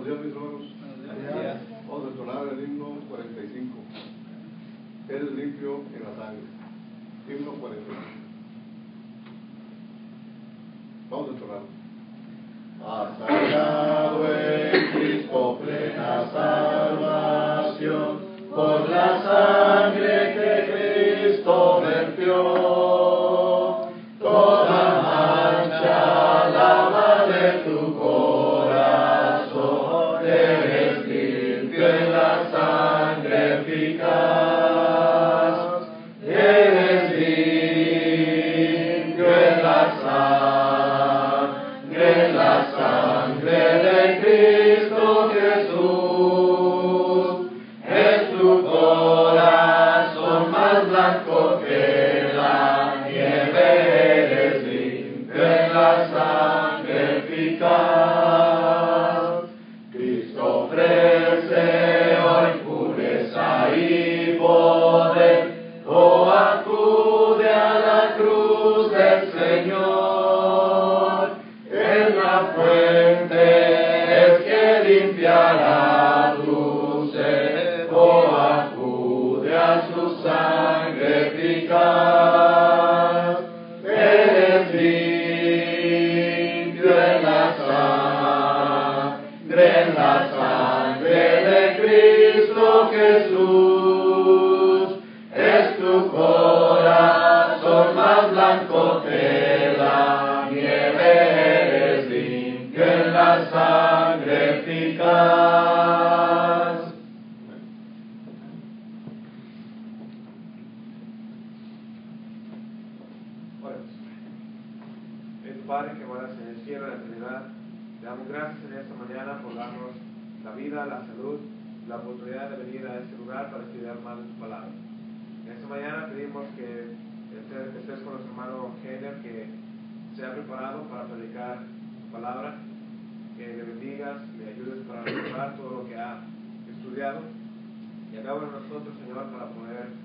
Buenos días, mis hermanos. Buenos días. Vamos a entonar el himno 45. Eres limpio en la sangre. Himno 45. Vamos a entonar. Has hallado en Cristo plena salvación por la sangre que Cristo vertió. Toda mancha lava de tu corazón, eres limpio en la sangre eficaz. Eres limpio en la sangre de Cristo Jesús. Es tu corazón más blanco que la nieve, eres limpio en la sangre eficaz. Cristo ofrece hoy pureza y poder, oh acude a la cruz del Señor. En la fuente es que limpiará tu sed, oh acude a su sangre eficaz. Eres limpio en la sangre de Cristo Jesús. Es tu corazón más blanco que la nieve, eres limpio en la sangre eficaz. Padre que moras en el cielo, en la eternidad, te damos gracias en esta mañana por darnos la vida, la salud, la oportunidad de venir a este lugar para estudiar más de tu palabra. En esta mañana pedimos que estés con nuestro hermano Heiner, que sea preparado para predicar tu palabra, que le bendigas, le ayudes para recordar todo lo que ha estudiado y acaba en nosotros, Señor, para poder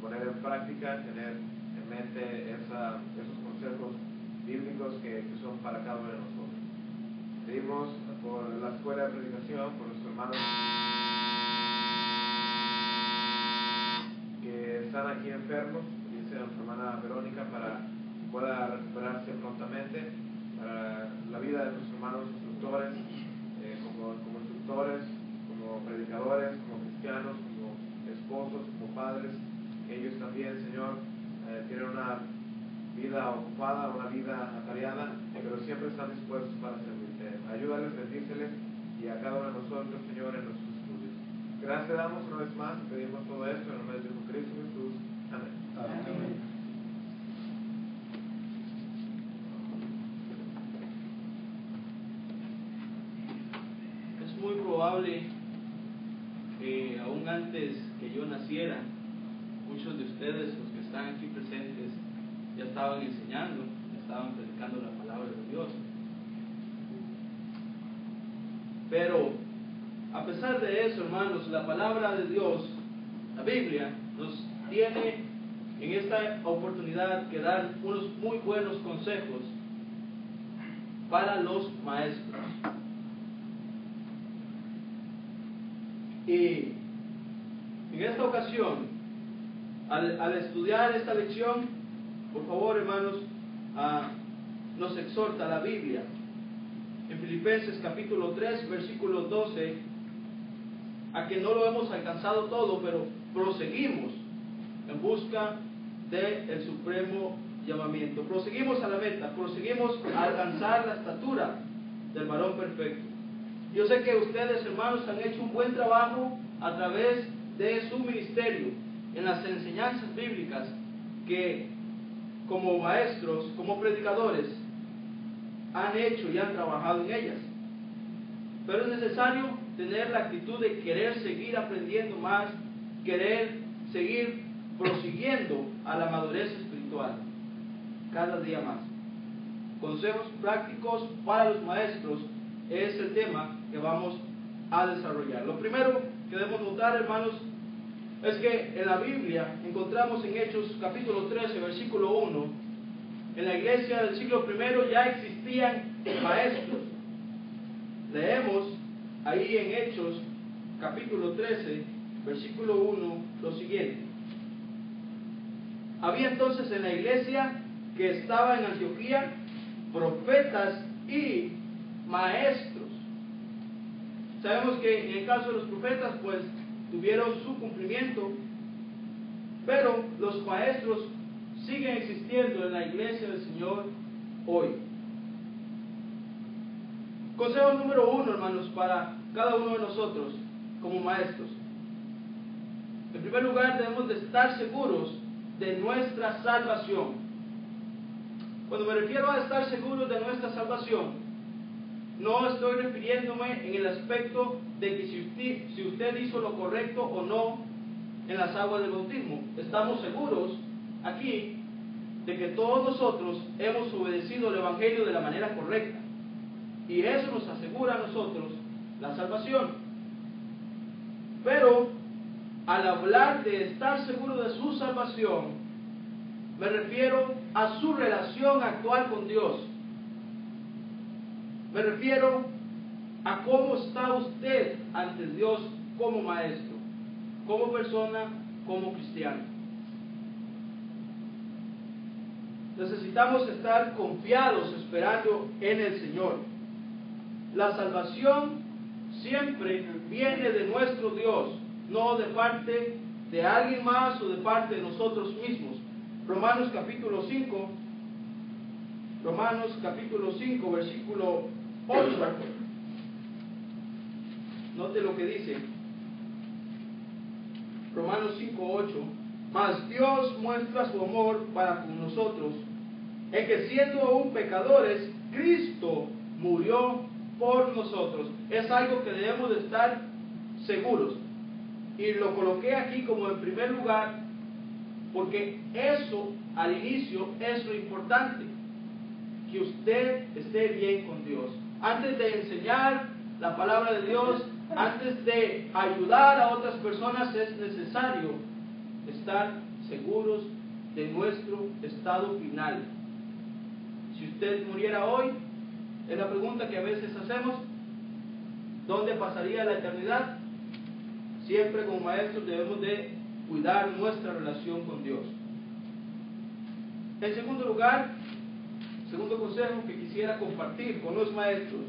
poner en práctica, tener en mente esos consejos bíblicos que son para cada uno de nosotros. Pedimos por la escuela de predicación, por nuestros hermanos que están aquí enfermos, dice nuestra hermana Verónica, para que pueda recuperarse prontamente, para la vida de nuestros hermanos instructores, como instructores, como predicadores, como cristianos, como esposos, como padres, ellos también, Señor, tienen una vida ocupada, una vida atareada, pero siempre están dispuestos para servirte. Ayúdales, bendíceles y a cada uno de nosotros, Señor, en nuestros estudios. Gracias te damos una vez más y pedimos todo esto en el nombre de Jesucristo Jesús. Amén. Amén. Es muy probable que aún antes que yo naciera, muchos de ustedes, los que están aquí presentes, ya estaban enseñando, ya estaban predicando la palabra de Dios. Pero a pesar de eso, hermanos, la palabra de Dios, la Biblia, nos tiene en esta oportunidad que dar unos muy buenos consejos para los maestros. Y en esta ocasión, al estudiar esta lección, por favor, hermanos, nos exhorta la Biblia. En Filipenses capítulo 3, versículo 12, a que no lo hemos alcanzado todo, pero proseguimos en busca del supremo llamamiento. Proseguimos a la meta, proseguimos a alcanzar la estatura del varón perfecto. Yo sé que ustedes, hermanos, han hecho un buen trabajo a través de su ministerio en las enseñanzas bíblicas que como maestros, como predicadores, han hecho y han trabajado en ellas. Pero es necesario tener la actitud de querer seguir aprendiendo más, querer seguir prosiguiendo a la madurez espiritual, cada día más. Consejos prácticos para los maestros es el tema que vamos a desarrollar. Lo primero que debemos notar, hermanos, es que en la Biblia encontramos en Hechos capítulo 13, versículo 1, en la iglesia del siglo I ya existían maestros. Leemos ahí en Hechos, capítulo 13, versículo 1, lo siguiente. Había entonces en la iglesia que estaba en Antioquía profetas y maestros. Sabemos que en el caso de los profetas, pues, tuvieron su cumplimiento, pero los maestros siguen existiendo en la iglesia del Señor hoy. Consejo número 1, hermanos, para cada uno de nosotros como maestros. En primer lugar, debemos de estar seguros de nuestra salvación. Cuando me refiero a estar seguros de nuestra salvación, no estoy refiriéndome en el aspecto de que si usted hizo lo correcto o no en las aguas del bautismo. Estamos seguros aquí de que todos nosotros hemos obedecido el Evangelio de la manera correcta. Y eso nos asegura a nosotros la salvación. Pero al hablar de estar seguro de su salvación, me refiero a su relación actual con Dios. Me refiero a cómo está usted ante Dios como maestro, como persona, como cristiano. Necesitamos estar confiados esperando en el Señor. La salvación siempre viene de nuestro Dios, no de parte de alguien más o de parte de nosotros mismos. Romanos capítulo 5, versículo 8. Note lo que dice. Romanos 5, 8. Mas Dios muestra su amor para con nosotros, en que siendo aún pecadores, Cristo murió por nosotros. Es algo que debemos de estar seguros. Y lo coloqué aquí como en primer lugar, porque eso al inicio es lo importante, que usted esté bien con Dios. Antes de enseñar la palabra de Dios, antes de ayudar a otras personas, es necesario estar seguros de nuestro estado final. Si usted muriera hoy, es la pregunta que a veces hacemos, ¿dónde pasaría la eternidad? Siempre como maestros debemos de cuidar nuestra relación con Dios. En segundo lugar, segundo consejo que quisiera compartir con los maestros,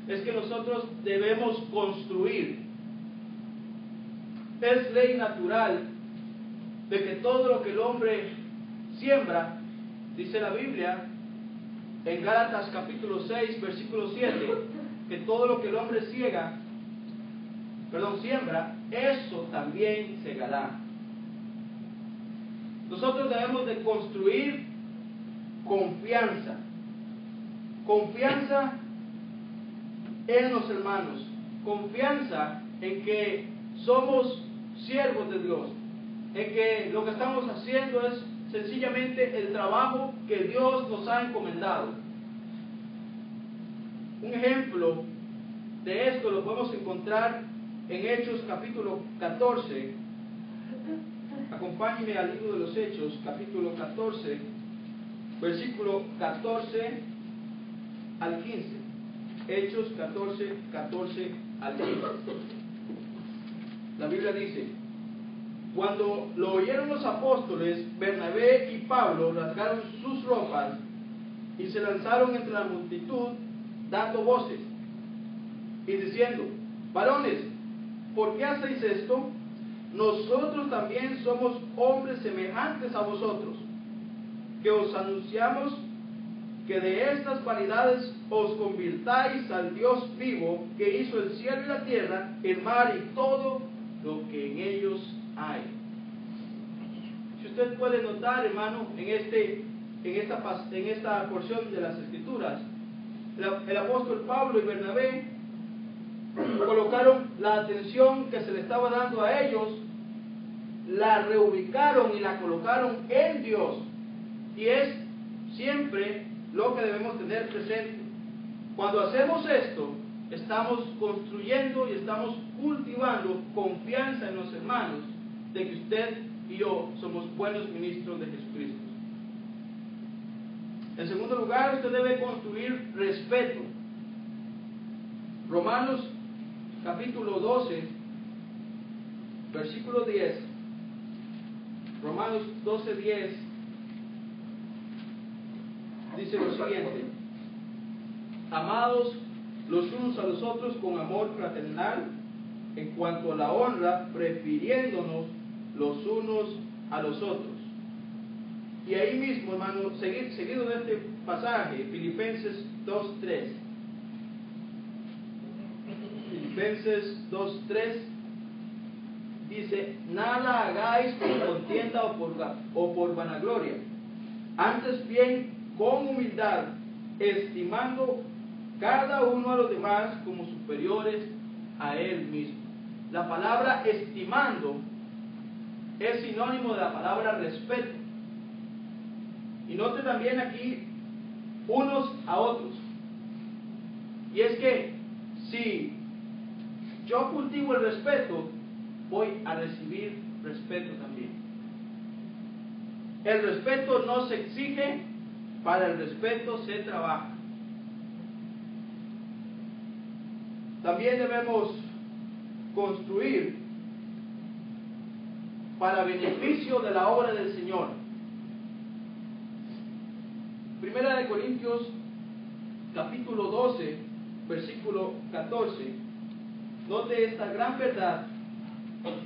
es que nosotros debemos construir. Es ley natural de que todo lo que el hombre siembra, dice la Biblia en Gálatas capítulo 6, versículo 7, que todo lo que el hombre siembra, eso también segará. Nosotros debemos de construir confianza. Confianza en los hermanos. Confianza en que somos siervos de Dios. En que lo que estamos haciendo es sencillamente el trabajo que Dios nos ha encomendado. Un ejemplo de esto lo podemos encontrar en Hechos capítulo 14. Acompáñenme al libro de los Hechos, capítulo 14, versículo 14 al 15. Hechos 14, 14 al 15. La Biblia dice: cuando lo oyeron los apóstoles, Bernabé y Pablo rasgaron sus ropas y se lanzaron entre la multitud, dando voces y diciendo: varones, ¿por qué hacéis esto? Nosotros también somos hombres semejantes a vosotros, que os anunciamos que de estas vanidades os convirtáis al Dios vivo, que hizo el cielo y la tierra, el mar y todo lo que en ellos hay. Si usted puede notar, hermano, en esta porción de las Escrituras, el apóstol Pablo y Bernabé colocaron la atención que se le estaba dando a ellos, la reubicaron y la colocaron en Dios. Y es siempre lo que debemos tener presente. Cuando hacemos esto, estamos construyendo y estamos cultivando confianza en los hermanos de que usted y yo somos buenos ministros de Jesucristo. En segundo lugar, usted debe construir respeto. Romanos capítulo 12, versículo 10. Romanos 12, 10 dice lo siguiente: amados los unos a los otros con amor fraternal, en cuanto a la honra, prefiriéndonos los unos a los otros. Y ahí mismo, hermano, seguido de este pasaje, Filipenses 2:3. Filipenses 2:3 dice: nada hagáis por contienda o por vanagloria, antes bien con humildad, estimando cada uno a los demás como superiores a él mismo. La palabra estimando es sinónimo de la palabra respeto. Y note también aquí unos a otros. Y es que si yo cultivo el respeto, voy a recibir respeto también. El respeto no se exige, para el respeto se trabaja. También debemos construir para beneficio de la obra del Señor. Primera de Corintios capítulo 12, versículo 14. Note esta gran verdad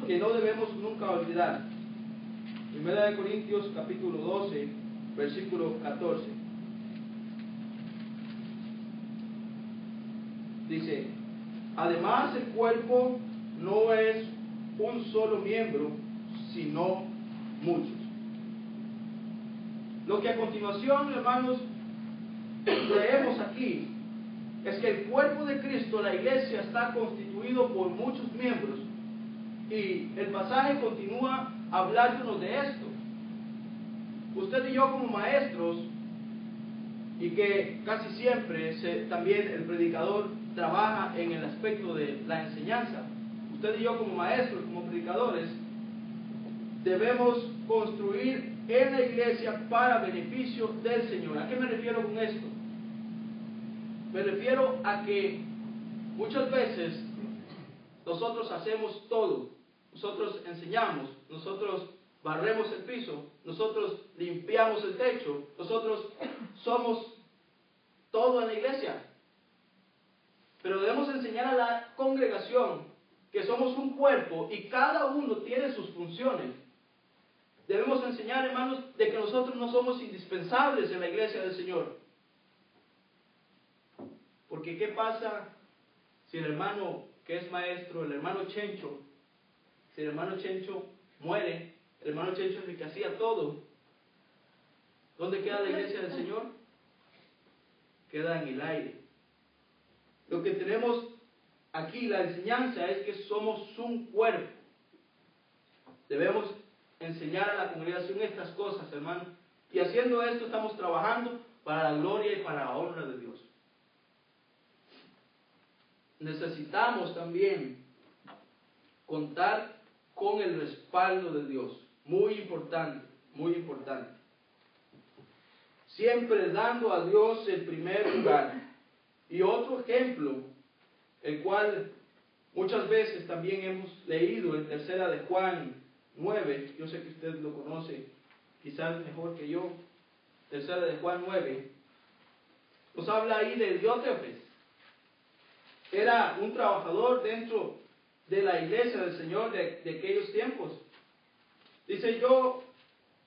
que no debemos nunca olvidar. Primera de Corintios capítulo 12, versículo 14. Dice: además el cuerpo no es un solo miembro, sino muchos. Lo que a continuación, hermanos, leemos aquí es que el cuerpo de Cristo, la iglesia, está constituido por muchos miembros. Y el pasaje continúa hablándonos de esto. Usted y yo como maestros, y que casi siempre también el predicador trabaja en el aspecto de la enseñanza, usted y yo como maestros, como predicadores, debemos construir en la iglesia para beneficio del Señor. ¿A qué me refiero con esto? Me refiero a que muchas veces nosotros hacemos todo. Nosotros enseñamos, nosotros barremos el piso, nosotros limpiamos el techo, nosotros somos todo en la iglesia. Pero debemos enseñar a la congregación que somos un cuerpo y cada uno tiene sus funciones. Debemos enseñar, hermanos, de que nosotros no somos indispensables en la iglesia del Señor. Porque ¿qué pasa si el hermano que es maestro, el hermano Chencho, si el hermano Chencho muere, el hermano Chencho es el que hacía todo? ¿Dónde queda la iglesia del Señor? Queda en el aire. Lo que tenemos aquí, la enseñanza, es que somos un cuerpo. Debemos enseñar a la congregación estas cosas, hermano. Y haciendo esto estamos trabajando para la gloria y para la honra de Dios. Necesitamos también contar con el respaldo de Dios. Muy importante, muy importante. Siempre dando a Dios el primer lugar. Y otro ejemplo, el cual muchas veces también hemos leído en Tercera de Juan 9, yo sé que usted lo conoce quizás mejor que yo. Tercera de Juan 9, nos habla ahí de Diótrefes. Era un trabajador dentro de la iglesia del Señor de aquellos tiempos. Dice: yo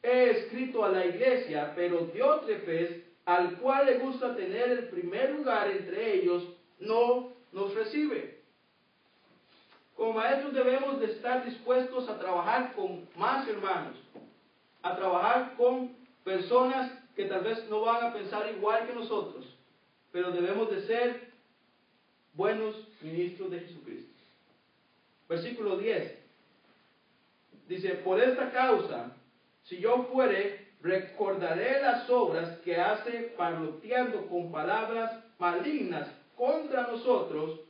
he escrito a la iglesia, pero Diótrefes, al cual le gusta tener el primer lugar entre ellos, no nos recibe. Como maestros debemos de estar dispuestos a trabajar con más hermanos, a trabajar con personas que tal vez no van a pensar igual que nosotros, pero debemos de ser buenos ministros de Jesucristo. Versículo 10 dice: por esta causa, si yo fuere, recordaré las obras que hace parloteando con palabras malignas contra nosotros.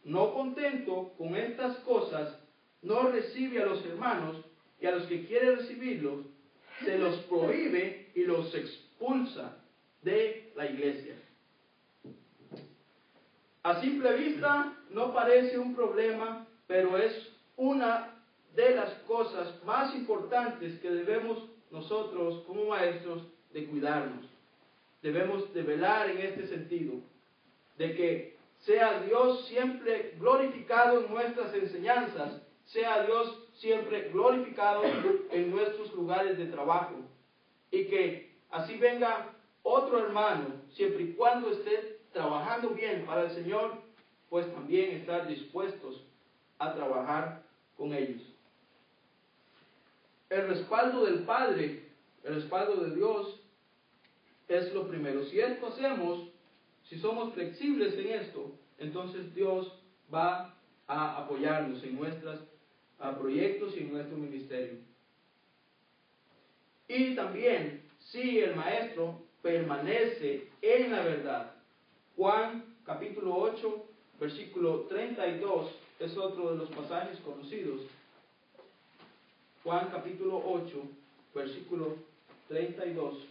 No contento con estas cosas, no recibe a los hermanos, y a los que quiere recibirlos, se los prohíbe y los expulsa de la iglesia. A simple vista no parece un problema, pero es una de las cosas más importantes que debemos nosotros como maestros de cuidarnos. Debemos de velar en este sentido, de que sea Dios siempre glorificado en nuestras enseñanzas, sea Dios siempre glorificado en nuestros lugares de trabajo, y que así venga otro hermano, siempre y cuando esté trabajando bien para el Señor, pues también estar dispuestos a trabajar con ellos. El respaldo del Padre, el respaldo de Dios, es lo primero. Si esto hacemos, si somos flexibles en esto, entonces Dios va a apoyarnos en nuestros proyectos y en nuestro ministerio. Y también, si el maestro permanece en la verdad. Juan capítulo 8, versículo 32, es otro de los pasajes conocidos. Juan capítulo 8, versículo 32.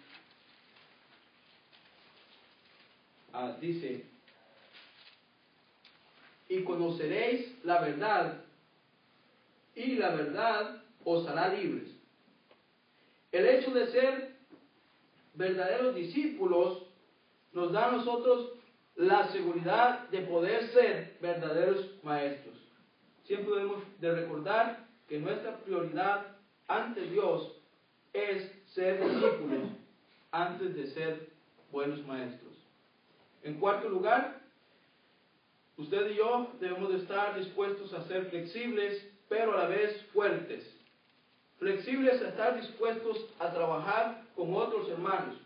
Dice: y conoceréis la verdad, y la verdad os hará libres. El hecho de ser verdaderos discípulos nos da a nosotros la seguridad de poder ser verdaderos maestros. Siempre debemos de recordar que nuestra prioridad ante Dios es ser discípulos antes de ser buenos maestros. En cuarto lugar, usted y yo debemos de estar dispuestos a ser flexibles, pero a la vez fuertes. Flexibles a estar dispuestos a trabajar con otros hermanos,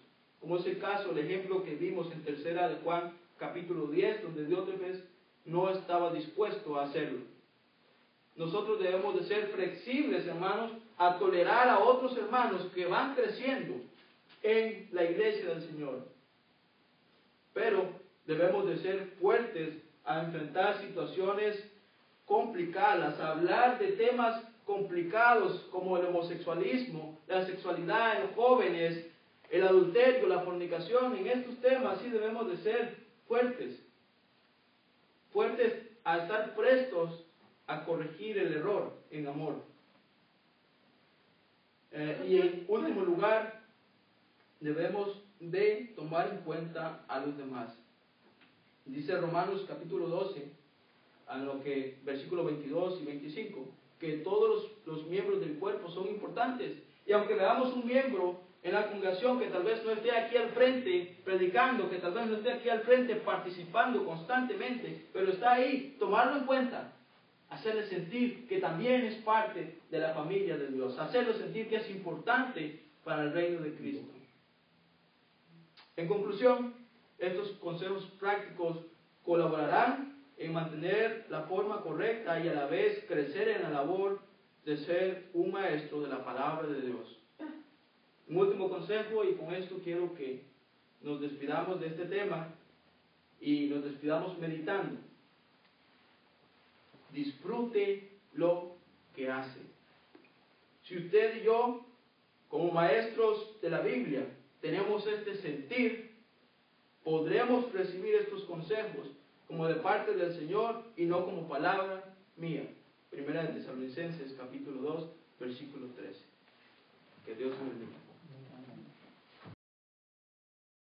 como es el caso, el ejemplo que vimos en tercera de Juan capítulo 10, donde Diótrefes no estaba dispuesto a hacerlo. Nosotros debemos de ser flexibles, hermanos, a tolerar a otros hermanos que van creciendo en la iglesia del Señor. Pero debemos de ser fuertes a enfrentar situaciones complicadas, a hablar de temas complicados como el homosexualismo, la sexualidad en los jóvenes, el adulterio, la fornicación. En estos temas sí debemos de ser fuertes. Fuertes a estar prestos a corregir el error en amor. Y en último lugar, debemos de tomar en cuenta a los demás. Dice Romanos capítulo 12, versículos 22 y 25, que todos los miembros del cuerpo son importantes. Y aunque veamos un miembro en la congregación que tal vez no esté aquí al frente predicando, que tal vez no esté aquí al frente participando constantemente, pero está ahí, tomarlo en cuenta, hacerle sentir que también es parte de la familia de Dios, hacerle sentir que es importante para el reino de Cristo. En conclusión, estos consejos prácticos colaborarán en mantener la forma correcta y a la vez crecer en la labor de ser un maestro de la palabra de Dios. Un último consejo, y con esto quiero que nos despidamos de este tema y nos despidamos meditando. Disfrute lo que hace. Si usted y yo, como maestros de la Biblia, tenemos este sentir, podremos recibir estos consejos como de parte del Señor y no como palabra mía. Primera de Tesalonicenses capítulo 2, versículo 13. Que Dios me bendiga.